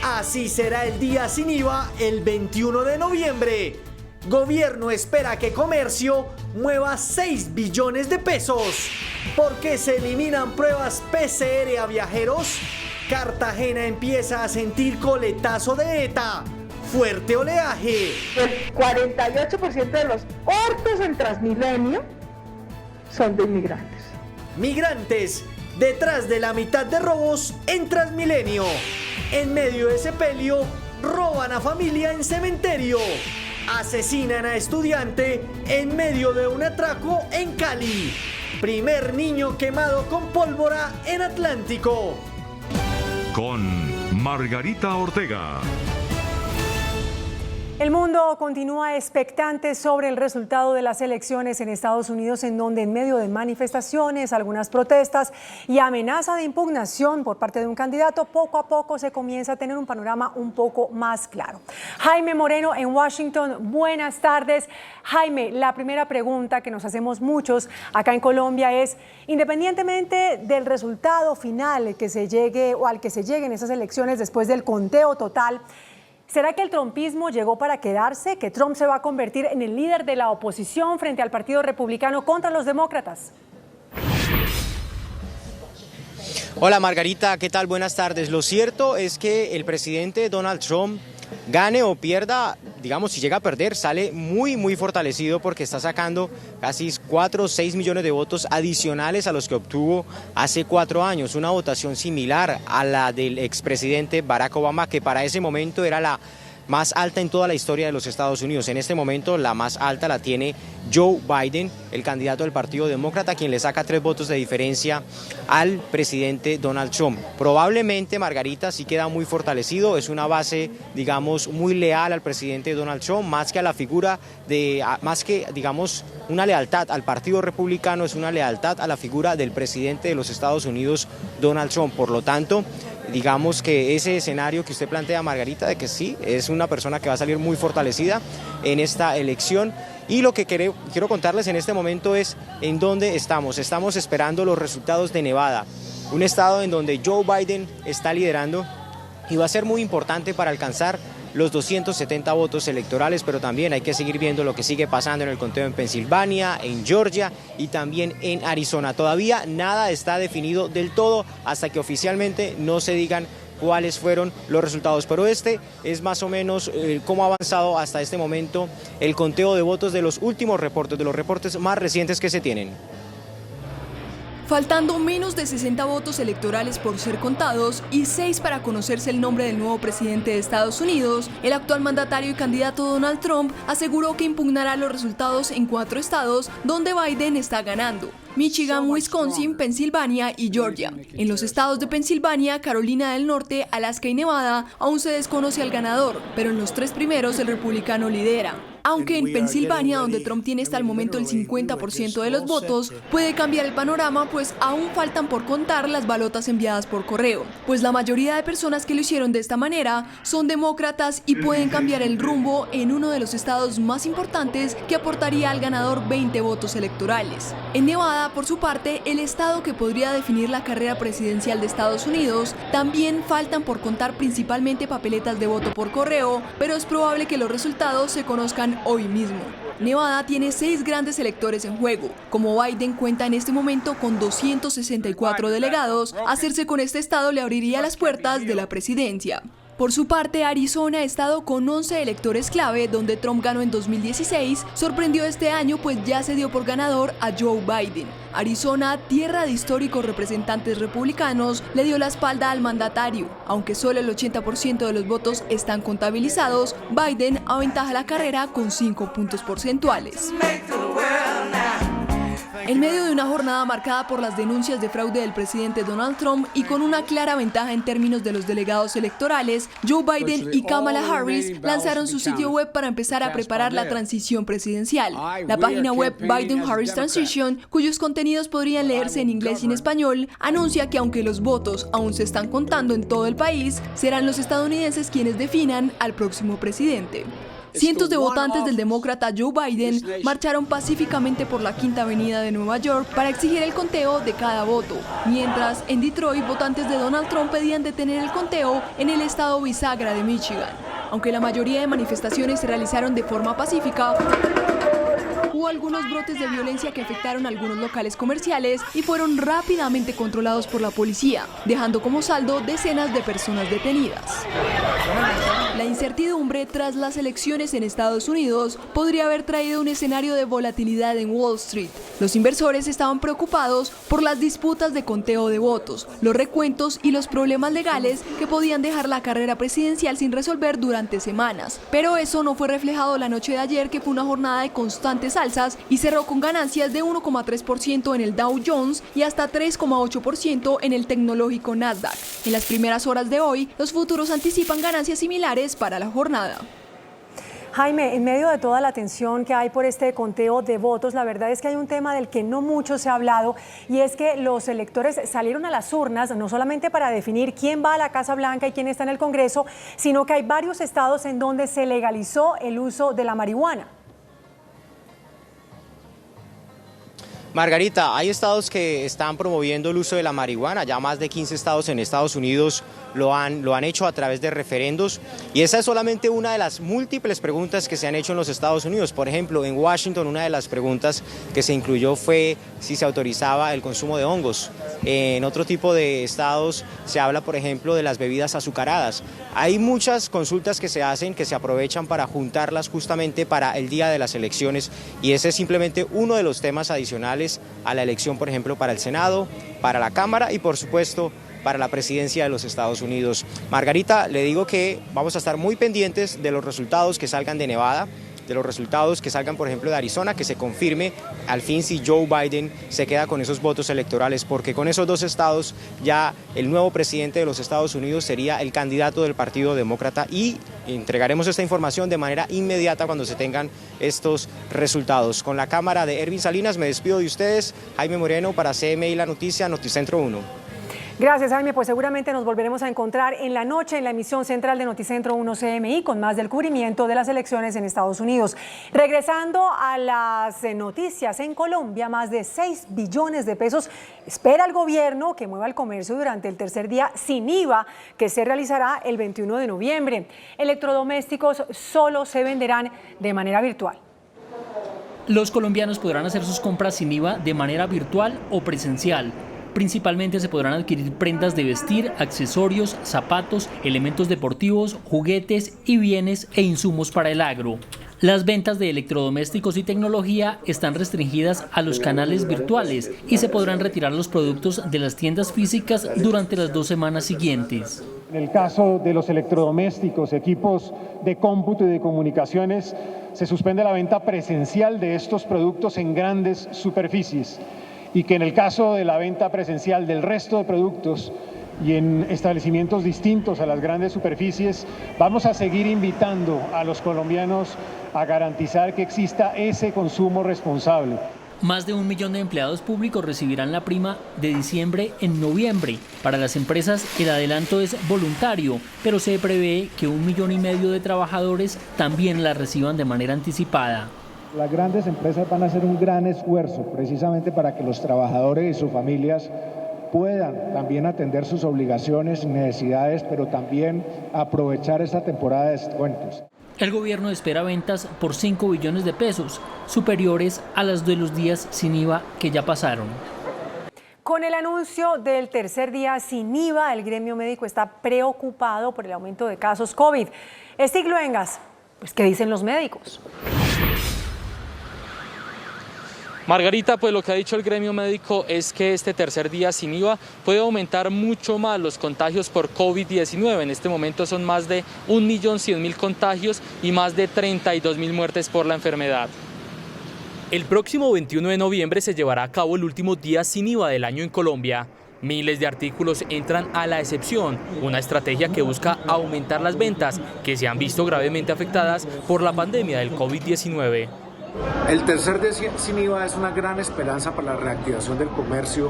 Así será el día sin IVA el 21 de noviembre. Gobierno espera que comercio mueva 6 billones de pesos. ¿Por qué se eliminan pruebas PCR a viajeros? Cartagena empieza a sentir coletazo de ETA. Fuerte oleaje. El 48% de los hurtos en Transmilenio son de inmigrantes. Migrantes, detrás de la mitad de robos en Transmilenio. En medio de sepelio, roban a familia en cementerio. Asesinan a estudiante en medio de un atraco en Cali. Primer niño quemado con pólvora en Atlántico. Con Margarita Ortega. El mundo continúa expectante sobre el resultado de las elecciones en Estados Unidos, en donde en medio de manifestaciones, algunas protestas y amenaza de impugnación por parte de un candidato, poco a poco se comienza a tener un panorama un poco más claro. Jaime Moreno en Washington, buenas tardes. Jaime, la primera pregunta que nos hacemos muchos acá en Colombia es, independientemente del resultado final que se llegue o al que se llegue en esas elecciones después del conteo total, ¿será que el trumpismo llegó para quedarse? ¿Que Trump se va a convertir en el líder de la oposición frente al Partido Republicano contra los demócratas? Hola Margarita, ¿qué tal? Buenas tardes. Lo cierto es que el presidente Donald Trump, gane o pierda, digamos, si llega a perder, sale muy fortalecido porque está sacando casi 4 o 6 millones de votos adicionales a los que obtuvo hace 4 años, una votación similar a la del expresidente Barack Obama, que para ese momento era la más alta en toda la historia de los Estados Unidos. En este momento la más alta la tiene Joe Biden, el candidato del Partido Demócrata, quien le saca 3 votos de diferencia al presidente Donald Trump. Probablemente, Margarita, sí queda muy fortalecido, es una base, digamos, muy leal al presidente Donald Trump, más que a la figura de, más que, digamos, una lealtad al Partido Republicano, es una lealtad a la figura del presidente de los Estados Unidos, Donald Trump. Por lo tanto, digamos que ese escenario que usted plantea, Margarita, de que sí, es una persona que va a salir muy fortalecida en esta elección. Y lo que quiero contarles en este momento es en dónde estamos. Estamos esperando los resultados de Nevada, un estado en donde Joe Biden está liderando y va a ser muy importante para alcanzar los 270 votos electorales, pero también hay que seguir viendo lo que sigue pasando en el conteo en Pensilvania, en Georgia y también en Arizona. Todavía nada está definido del todo hasta que oficialmente no se digan cuáles fueron los resultados, pero este es más o menos cómo ha avanzado hasta este momento el conteo de votos de los últimos reportes, de los reportes más recientes que se tienen. Faltando menos de 60 votos electorales por ser contados y 6 para conocerse el nombre del nuevo presidente de Estados Unidos, el actual mandatario y candidato Donald Trump aseguró que impugnará los resultados en 4 estados donde Biden está ganando: Michigan, Wisconsin, Pensilvania y Georgia. En los estados de Pensilvania, Carolina del Norte, Alaska y Nevada aún se desconoce al ganador, pero en los 3 primeros el republicano lidera. Aunque en Pensilvania, donde Trump tiene hasta el momento el 50% de los votos, puede cambiar el panorama, pues aún faltan por contar las balotas enviadas por correo, pues la mayoría de personas que lo hicieron de esta manera son demócratas y pueden cambiar el rumbo en uno de los estados más importantes que aportaría al ganador 20 votos electorales. En Nevada, por su parte, el estado que podría definir la carrera presidencial de Estados Unidos, también faltan por contar principalmente papeletas de voto por correo, pero es probable que los resultados se conozcan hoy mismo. Nevada tiene 6 grandes electores en juego. Como Biden cuenta en este momento con 264 delegados, hacerse con este estado le abriría las puertas de la presidencia. Por su parte, Arizona, estado con 11 electores clave, donde Trump ganó en 2016, sorprendió este año pues ya se dio por ganador a Joe Biden. Arizona, tierra de históricos representantes republicanos, le dio la espalda al mandatario. Aunque solo el 80% de los votos están contabilizados, Biden aventaja la carrera con 5 puntos porcentuales. En medio de una jornada marcada por las denuncias de fraude del presidente Donald Trump y con una clara ventaja en términos de los delegados electorales, Joe Biden y Kamala Harris lanzaron su sitio web para empezar a preparar la transición presidencial. La página web Biden-Harris Transition, cuyos contenidos podrían leerse en inglés y en español, anuncia que aunque los votos aún se están contando en todo el país, serán los estadounidenses quienes definan al próximo presidente. Cientos de votantes del demócrata Joe Biden marcharon pacíficamente por la Quinta Avenida de Nueva York para exigir el conteo de cada voto, mientras en Detroit votantes de Donald Trump pedían detener el conteo en el estado bisagra de Michigan. Aunque la mayoría de manifestaciones se realizaron de forma pacífica, hubo algunos brotes de violencia que afectaron algunos locales comerciales y fueron rápidamente controlados por la policía, dejando como saldo decenas de personas detenidas. La incertidumbre tras las elecciones en Estados Unidos podría haber traído un escenario de volatilidad en Wall Street. Los inversores estaban preocupados por las disputas de conteo de votos, los recuentos y los problemas legales que podían dejar la carrera presidencial sin resolver durante semanas. Pero eso no fue reflejado la noche de ayer, que fue una jornada de constantes alzas y cerró con ganancias de 1,3% en el Dow Jones y hasta 3,8% en el tecnológico Nasdaq. En las primeras horas de hoy, los futuros anticipan ganancias similares para la jornada. Jaime, en medio de toda la tensión que hay por este conteo de votos, la verdad es que hay un tema del que no mucho se ha hablado, y es que los electores salieron a las urnas no solamente para definir quién va a la Casa Blanca y quién está en el Congreso, sino que hay varios estados en donde se legalizó el uso de la marihuana. Margarita, hay estados que están promoviendo el uso de la marihuana, ya más de 15 estados en Estados Unidos lo han hecho a través de referendos, y esa es solamente una de las múltiples preguntas que se han hecho en los Estados Unidos. Por ejemplo, en Washington una de las preguntas que se incluyó fue si se autorizaba el consumo de hongos. En otro tipo de estados se habla, por ejemplo, de las bebidas azucaradas. Hay muchas consultas que se hacen, que se aprovechan para juntarlas justamente para el día de las elecciones, y ese es simplemente uno de los temas adicionales a la elección, por ejemplo, para el Senado, para la Cámara y, por supuesto, para la presidencia de los Estados Unidos. Margarita, le digo que vamos a estar muy pendientes de los resultados que salgan de Nevada, de los resultados que salgan, por ejemplo, de Arizona, que se confirme al fin si Joe Biden se queda con esos votos electorales, porque con esos 2 estados ya el nuevo presidente de los Estados Unidos sería el candidato del Partido Demócrata, y entregaremos esta información de manera inmediata cuando se tengan estos resultados. Con la cámara de Ervin Salinas me despido de ustedes. Jaime Moreno para CMI La Noticia, Noticentro 1. Gracias, Jaime. Pues seguramente nos volveremos a encontrar en la noche en la emisión central de Noticentro 1 CMI con más del cubrimiento de las elecciones en Estados Unidos. Regresando a las noticias, en Colombia más de 6 billones de pesos espera el gobierno que mueva el comercio durante el tercer día sin IVA, que se realizará el 21 de noviembre. Electrodomésticos solo se venderán de manera virtual. Los colombianos podrán hacer sus compras sin IVA de manera virtual o presencial. Principalmente se podrán adquirir prendas de vestir, accesorios, zapatos, elementos deportivos, juguetes y bienes e insumos para el agro. Las ventas de electrodomésticos y tecnología están restringidas a los canales virtuales y se podrán retirar los productos de las tiendas físicas durante las 2 semanas siguientes. En el caso de los electrodomésticos, equipos de cómputo y de comunicaciones, se suspende la venta presencial de estos productos en grandes superficies y que en el caso de la venta presencial del resto de productos y en establecimientos distintos a las grandes superficies, vamos a seguir invitando a los colombianos a garantizar que exista ese consumo responsable. Más de 1 millón de empleados públicos recibirán la prima de diciembre en noviembre. Para las empresas el adelanto es voluntario, pero se prevé que 1,5 millones de trabajadores también la reciban de manera anticipada. Las grandes empresas van a hacer un gran esfuerzo precisamente para que los trabajadores y sus familias puedan también atender sus obligaciones y necesidades, pero también aprovechar esta temporada de descuentos. El gobierno espera ventas por 5 billones de pesos, superiores a las de los días sin IVA que ya pasaron. Con el anuncio del tercer día sin IVA, el gremio médico está preocupado por el aumento de casos COVID. Stig Luengas, pues, ¿qué dicen los médicos? Margarita, pues lo que ha dicho el gremio médico es que este tercer día sin IVA puede aumentar mucho más los contagios por COVID-19. En este momento son más de 1.100.000 contagios y más de 32.000 muertes por la enfermedad. El próximo 21 de noviembre se llevará a cabo el último día sin IVA del año en Colombia. Miles de artículos entran a la excepción, una estrategia que busca aumentar las ventas que se han visto gravemente afectadas por la pandemia del COVID-19. El tercer día sin IVA es una gran esperanza para la reactivación del comercio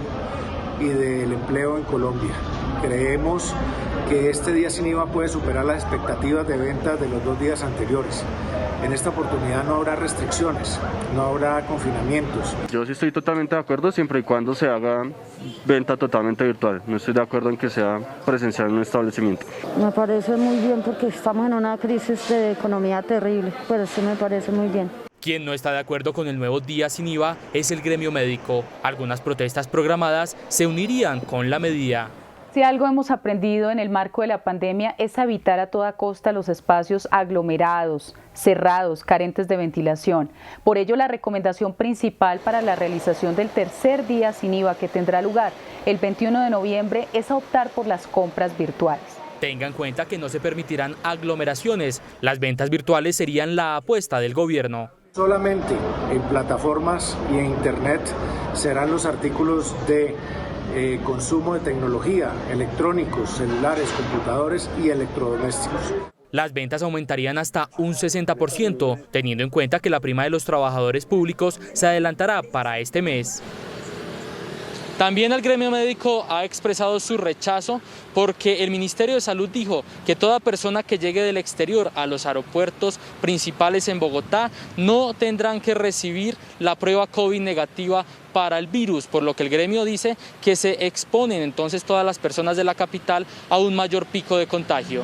y del empleo en Colombia. Creemos que este día sin IVA puede superar las expectativas de ventas de los 2 días anteriores. En esta oportunidad no habrá restricciones, no habrá confinamientos. Yo sí estoy totalmente de acuerdo siempre y cuando se haga venta totalmente virtual. No estoy de acuerdo en que sea presencial en un establecimiento. Me parece muy bien porque estamos en una crisis de economía terrible, pero sí me parece muy bien. Quien no está de acuerdo con el nuevo día sin IVA es el gremio médico. Algunas protestas programadas se unirían con la medida. Si algo hemos aprendido en el marco de la pandemia es evitar a toda costa los espacios aglomerados, cerrados, carentes de ventilación. Por ello, la recomendación principal para la realización del tercer día sin IVA que tendrá lugar el 21 de noviembre es optar por las compras virtuales. Tenga en cuenta que no se permitirán aglomeraciones. Las ventas virtuales serían la apuesta del gobierno. Solamente en plataformas y en internet serán los artículos de consumo de tecnología, electrónicos, celulares, computadores y electrodomésticos. Las ventas aumentarían hasta un 60%, teniendo en cuenta que la prima de los trabajadores públicos se adelantará para este mes. También el gremio médico ha expresado su rechazo porque el Ministerio de Salud dijo que toda persona que llegue del exterior a los aeropuertos principales en Bogotá no tendrán que recibir la prueba COVID negativa para el virus, por lo que el gremio dice que se exponen entonces todas las personas de la capital a un mayor pico de contagio.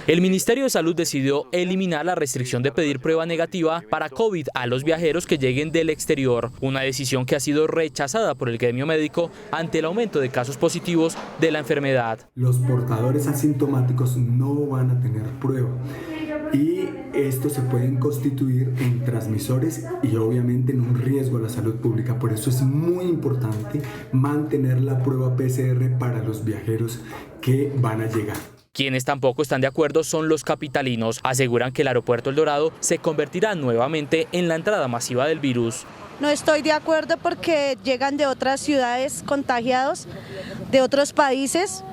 El Ministerio de Salud decidió eliminar la restricción de pedir prueba negativa para COVID a los viajeros que lleguen del exterior, una decisión que ha sido rechazada por el gremio médico ante el aumento de casos positivos de la enfermedad. Los portadores asintomáticos no van a tener prueba y estos se pueden constituir en transmisores y obviamente en un riesgo a la salud pública. Por eso es muy importante mantener la prueba PCR para los viajeros que van a llegar. Quienes tampoco están de acuerdo son los capitalinos. Aseguran que el aeropuerto El Dorado se convertirá nuevamente en la entrada masiva del virus. No estoy de acuerdo porque llegan de otras ciudades contagiados, de otros países.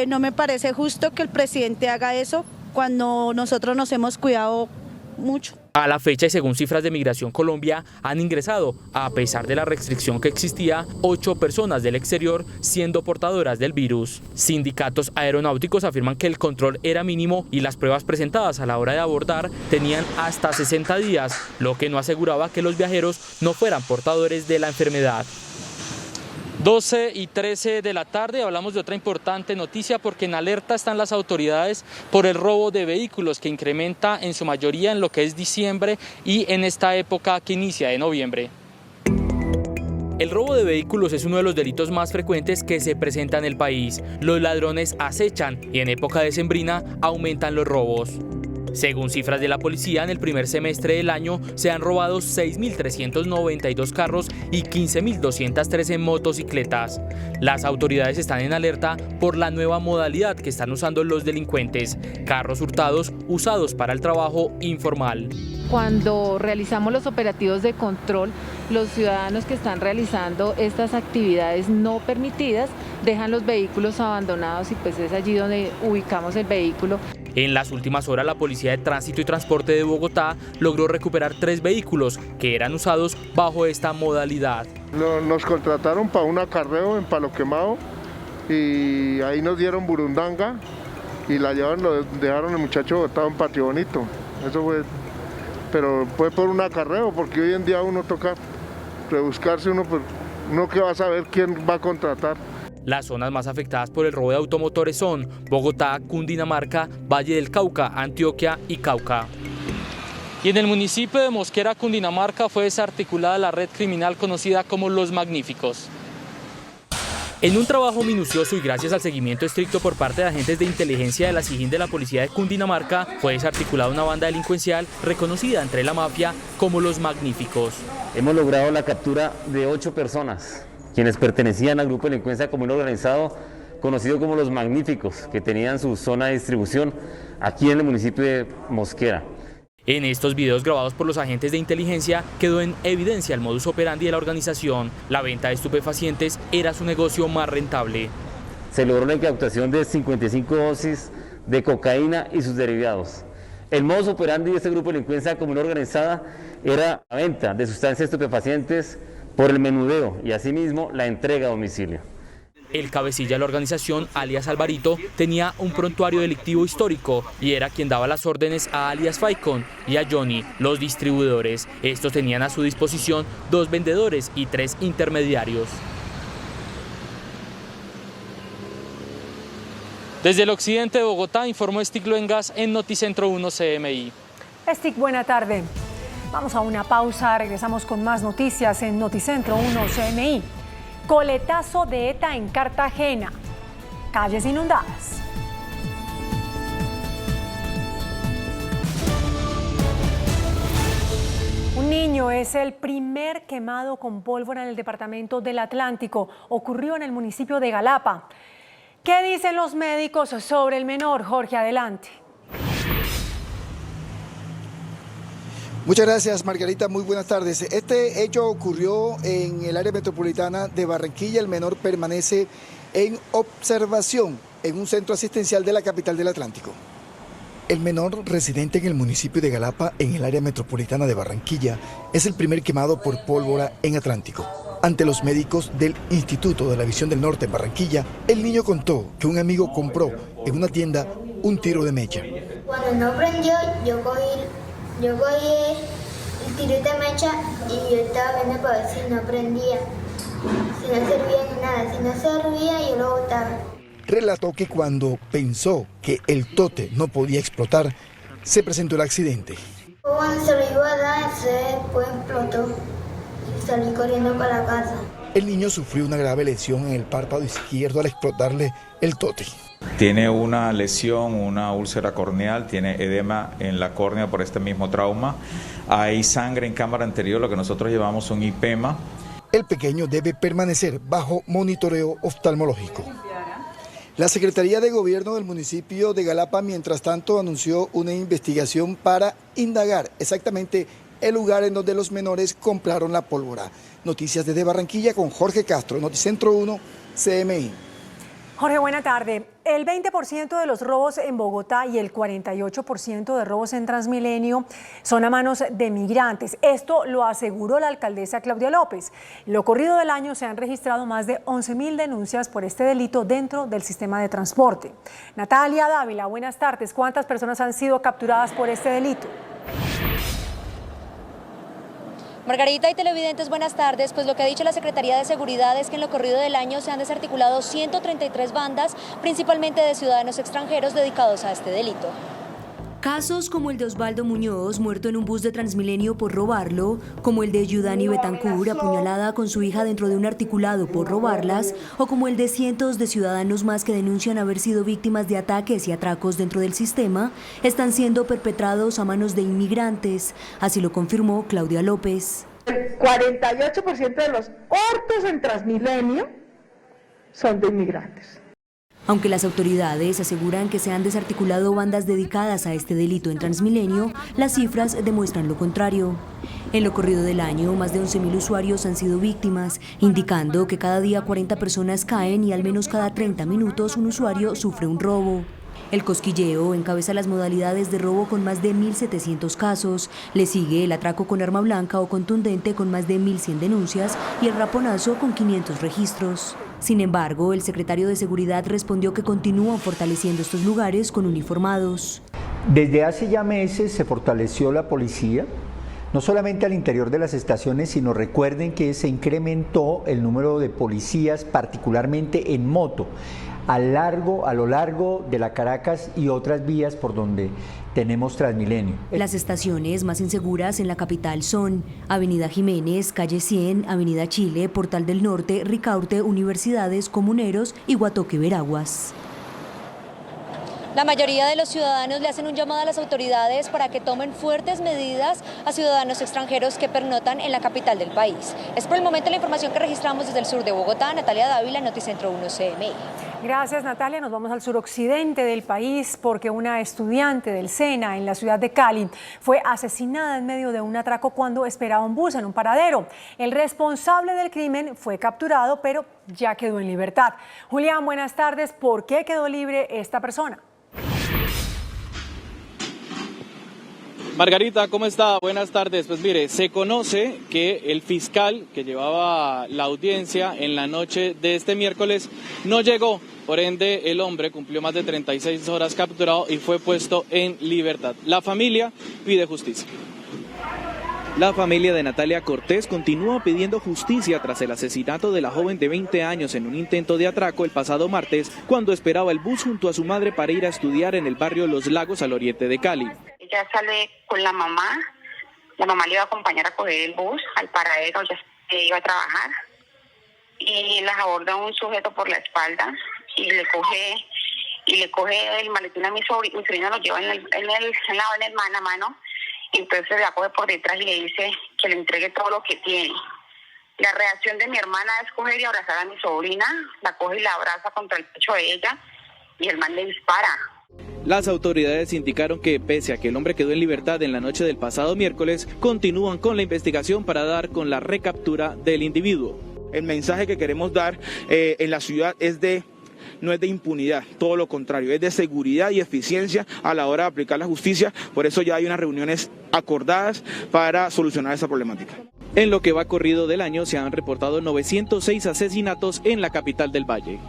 No me parece justo que el presidente haga eso cuando nosotros nos hemos cuidado mucho. A la fecha y según cifras de Migración Colombia, han ingresado, a pesar de la restricción que existía, 8 personas del exterior siendo portadoras del virus. Sindicatos aeronáuticos afirman que el control era mínimo y las pruebas presentadas a la hora de abordar tenían hasta 60 días, lo que no aseguraba que los viajeros no fueran portadores de la enfermedad. 12:13 de la tarde, hablamos de otra importante noticia porque en alerta están las autoridades por el robo de vehículos que incrementa en su mayoría en lo que es diciembre y en esta época que inicia de noviembre. El robo de vehículos es uno de los delitos más frecuentes que se presenta en el país. Los ladrones acechan y en época decembrina aumentan los robos. Según cifras de la policía, en el primer semestre del año se han robado 6.392 carros y 15.213 motocicletas. Las autoridades están en alerta por la nueva modalidad que están usando los delincuentes: carros hurtados usados para el trabajo informal. Cuando realizamos los operativos de control, los ciudadanos que están realizando estas actividades no permitidas dejan los vehículos abandonados y pues es allí donde ubicamos el vehículo. En las últimas horas, la Policía de Tránsito y Transporte de Bogotá logró recuperar 3 vehículos que eran usados bajo esta modalidad. Nos contrataron para un acarreo en Palo Quemado y ahí nos dieron burundanga y la llevaron, lo dejaron el muchacho botado en Patio Bonito. Eso fue, pero fue por un acarreo, porque hoy en día uno toca rebuscarse, uno que va a saber quién va a contratar. Las zonas más afectadas por el robo de automotores son Bogotá, Cundinamarca, Valle del Cauca, Antioquia y Cauca. Y en el municipio de Mosquera, Cundinamarca, fue desarticulada la red criminal conocida como Los Magníficos. En un trabajo minucioso y gracias al seguimiento estricto por parte de agentes de inteligencia de la SIJIN de la Policía de Cundinamarca, fue desarticulada una banda delincuencial reconocida entre la mafia como Los Magníficos. Hemos logrado la captura de 8 personas, quienes pertenecían al grupo de delincuencia común organizado conocido como Los Magníficos, que tenían su zona de distribución aquí en el municipio de Mosquera. En estos videos grabados por los agentes de inteligencia quedó en evidencia el modus operandi de la organización. La venta de estupefacientes era su negocio más rentable. Se logró la incautación de 55 dosis de cocaína y sus derivados. El modus operandi de este grupo de delincuencia común organizada era la venta de sustancias estupefacientes por el menudeo y asimismo la entrega a domicilio. El cabecilla de la organización, alias Alvarito, tenía un prontuario delictivo histórico y era quien daba las órdenes a alias Faicon y a Johnny, los distribuidores. Estos tenían a su disposición 2 vendedores y 3 intermediarios. Desde el occidente de Bogotá, informó Stick Luengas en Noticentro 1 CMI. Stick, buena tarde. Vamos a una pausa, regresamos con más noticias en Noticentro 1 CMI. Coletazo de ETA en Cartagena. Calles inundadas. Un niño es el primer quemado con pólvora en el departamento del Atlántico. Ocurrió en el municipio de Galapa. ¿Qué dicen los médicos sobre el menor? Jorge, adelante. Muchas gracias, Margarita. Muy buenas tardes. Este hecho ocurrió en el área metropolitana de Barranquilla. El menor permanece en observación en un centro asistencial de la capital del Atlántico. El menor, residente en el municipio de Galapa, en el área metropolitana de Barranquilla, es el primer quemado por pólvora en Atlántico. Ante los médicos del Instituto de la Visión del Norte en Barranquilla, el niño contó que un amigo compró en una tienda un tiro de mecha. Cuando no prendió, yo cogí el tiro de mecha y yo estaba viendo para ver si no prendía, si no servía ni nada. Si no servía, yo lo botaba. Relató que cuando pensó que el tote no podía explotar, se presentó el accidente. Cuando se lo iba a dar, después explotó y salí corriendo para la casa. El niño sufrió una grave lesión en el párpado izquierdo al explotarle el tote. Tiene una lesión, una úlcera corneal, tiene edema en la córnea por este mismo trauma. Hay sangre en cámara anterior, lo que nosotros llevamos un IPEMA. El pequeño debe permanecer bajo monitoreo oftalmológico. La Secretaría de Gobierno del municipio de Galapa, mientras tanto, anunció una investigación para indagar exactamente el lugar en donde los menores compraron la pólvora. Noticias desde Barranquilla con Jorge Castro, Noticentro 1, CMI. Jorge, buena tarde. El 20% de los robos en Bogotá y el 48% de robos en Transmilenio son a manos de migrantes. Esto lo aseguró la alcaldesa Claudia López. En lo corrido del año se han registrado más de 11.000 denuncias por este delito dentro del sistema de transporte. Natalia Dávila, buenas tardes. ¿Cuántas personas han sido capturadas por este delito? Margarita y televidentes, buenas tardes. Pues lo que ha dicho la Secretaría de Seguridad es que en lo corrido del año se han desarticulado 133 bandas, principalmente de ciudadanos extranjeros dedicados a este delito. Casos como el de Osvaldo Muñoz, muerto en un bus de Transmilenio por robarlo, como el de Yudani Betancourt, apuñalada con su hija dentro de un articulado por robarlas, o como el de cientos de ciudadanos más que denuncian haber sido víctimas de ataques y atracos dentro del sistema, están siendo perpetrados a manos de inmigrantes. Así lo confirmó Claudia López. El 48% de los hurtos en Transmilenio son de inmigrantes. Aunque las autoridades aseguran que se han desarticulado bandas dedicadas a este delito en Transmilenio, las cifras demuestran lo contrario. En lo corrido del año, más de 11.000 usuarios han sido víctimas, indicando que cada día 40 personas caen y al menos cada 30 minutos un usuario sufre un robo. El cosquilleo encabeza las modalidades de robo con más de 1.700 casos, le sigue el atraco con arma blanca o contundente con más de 1.100 denuncias y el raponazo con 500 registros. Sin embargo, el secretario de Seguridad respondió que continúan fortaleciendo estos lugares con uniformados. Desde hace ya meses se fortaleció la policía, no solamente al interior de las estaciones, sino recuerden que se incrementó el número de policías, particularmente en moto, a lo largo de la Caracas y otras vías por donde tenemos Transmilenio. Las estaciones más inseguras en la capital son Avenida Jiménez, Calle 100, Avenida Chile, Portal del Norte, Ricaurte, Universidades, Comuneros y Guatoque Veraguas. La mayoría de los ciudadanos le hacen un llamado a las autoridades para que tomen fuertes medidas a ciudadanos extranjeros que pernotan en la capital del país. Es por el momento la información que registramos desde el sur de Bogotá. Natalia Dávila, Noticentro 1 CMI. Gracias, Natalia. Nos vamos al suroccidente del país porque una estudiante del SENA en la ciudad de Cali fue asesinada en medio de un atraco cuando esperaba un bus en un paradero. El responsable del crimen fue capturado, pero ya quedó en libertad. Julián, buenas tardes. ¿Por qué quedó libre esta persona? Margarita, ¿cómo está? Buenas tardes. Pues mire, se conoce que el fiscal que llevaba la audiencia en la noche de este miércoles no llegó. Por ende, el hombre cumplió más de 36 horas capturado y fue puesto en libertad. La familia pide justicia. La familia de Natalia Cortés continúa pidiendo justicia tras el asesinato de la joven de 20 años en un intento de atraco el pasado martes, cuando esperaba el bus junto a su madre para ir a estudiar en el barrio Los Lagos al oriente de Cali. Ella sale con la mamá le iba a acompañar a coger el bus al paradero, ya iba a trabajar, y las aborda un sujeto por la espalda y le coge el maletín a mi sobrina, lo lleva en la mano. Y entonces la coge por detrás y le dice que le entregue todo lo que tiene. La reacción de mi hermana es coger y abrazar a mi sobrina, la coge y la abraza contra el pecho de ella y el man le dispara. Las autoridades indicaron que pese a que el hombre quedó en libertad en la noche del pasado miércoles, continúan con la investigación para dar con la recaptura del individuo. El mensaje que queremos dar en la ciudad no es de impunidad, todo lo contrario, es de seguridad y eficiencia a la hora de aplicar la justicia. Por eso ya hay unas reuniones acordadas para solucionar esa problemática. En lo que va corrido del año se han reportado 906 asesinatos en la capital del Valle.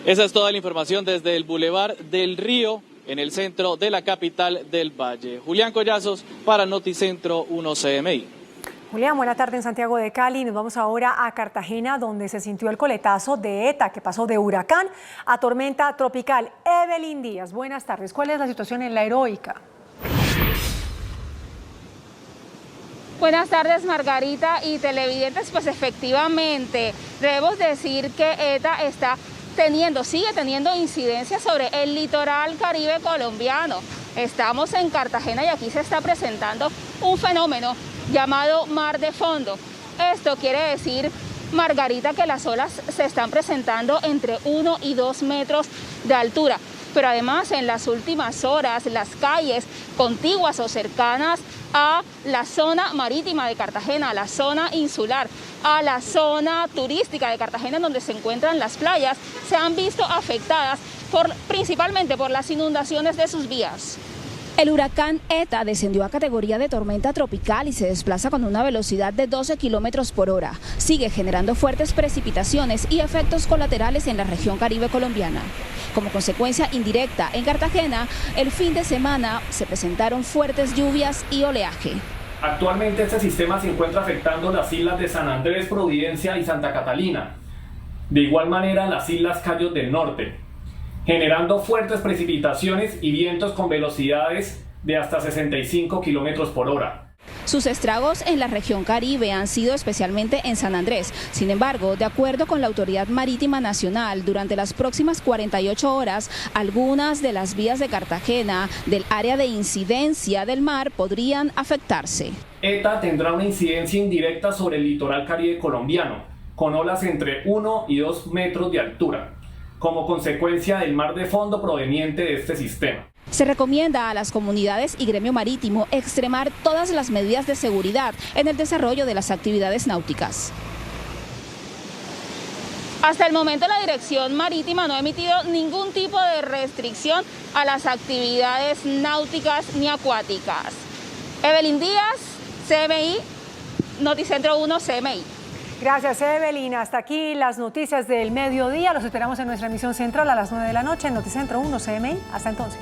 Esa es toda la información desde el Boulevard del Río, en el centro de la capital del Valle. Julián Collazos para Noticentro 1 CMI. Julián, buena tarde en Santiago de Cali. Nos vamos ahora a Cartagena, donde se sintió el coletazo de ETA, que pasó de huracán a tormenta tropical. Evelyn Díaz, buenas tardes. ¿Cuál es la situación en La Heroica? Buenas tardes, Margarita y televidentes. Pues efectivamente, debemos decir que ETA sigue teniendo incidencia sobre el litoral caribe colombiano. Estamos en Cartagena y aquí se está presentando un fenómeno llamado mar de fondo. Esto quiere decir, Margarita, que las olas se están presentando entre 1 y 2 metros de altura. Pero además, en las últimas horas, las calles contiguas o cercanas a la zona marítima de Cartagena, a la zona insular, a la zona turística de Cartagena, donde se encuentran las playas, se han visto afectadas principalmente por las inundaciones de sus vías. El huracán ETA descendió a categoría de tormenta tropical y se desplaza con una velocidad de 12 kilómetros por hora. Sigue generando fuertes precipitaciones y efectos colaterales en la región caribe colombiana. Como consecuencia indirecta, en Cartagena, el fin de semana se presentaron fuertes lluvias y oleaje. Actualmente este sistema se encuentra afectando las islas de San Andrés, Providencia y Santa Catalina. De igual manera, las islas Cayos del Norte. generando fuertes precipitaciones y vientos con velocidades de hasta 65 kilómetros por hora. Sus estragos en la región Caribe han sido especialmente en San Andrés. Sin embargo, de acuerdo con la Autoridad Marítima Nacional, durante las próximas 48 horas, algunas de las vías de Cartagena del área de incidencia del mar podrían afectarse. ETA tendrá una incidencia indirecta sobre el litoral caribe colombiano, con olas entre 1 y 2 metros de altura, como consecuencia del mar de fondo proveniente de este sistema. Se recomienda a las comunidades y gremio marítimo extremar todas las medidas de seguridad en el desarrollo de las actividades náuticas. Hasta el momento la Dirección Marítima no ha emitido ningún tipo de restricción a las actividades náuticas ni acuáticas. Evelyn Díaz, CMI, Noticentro 1 CMI. Gracias, Evelyn. Hasta aquí las noticias del mediodía. Los esperamos en nuestra emisión central a las 9 de la noche en Noticentro 1 CMI. Hasta entonces.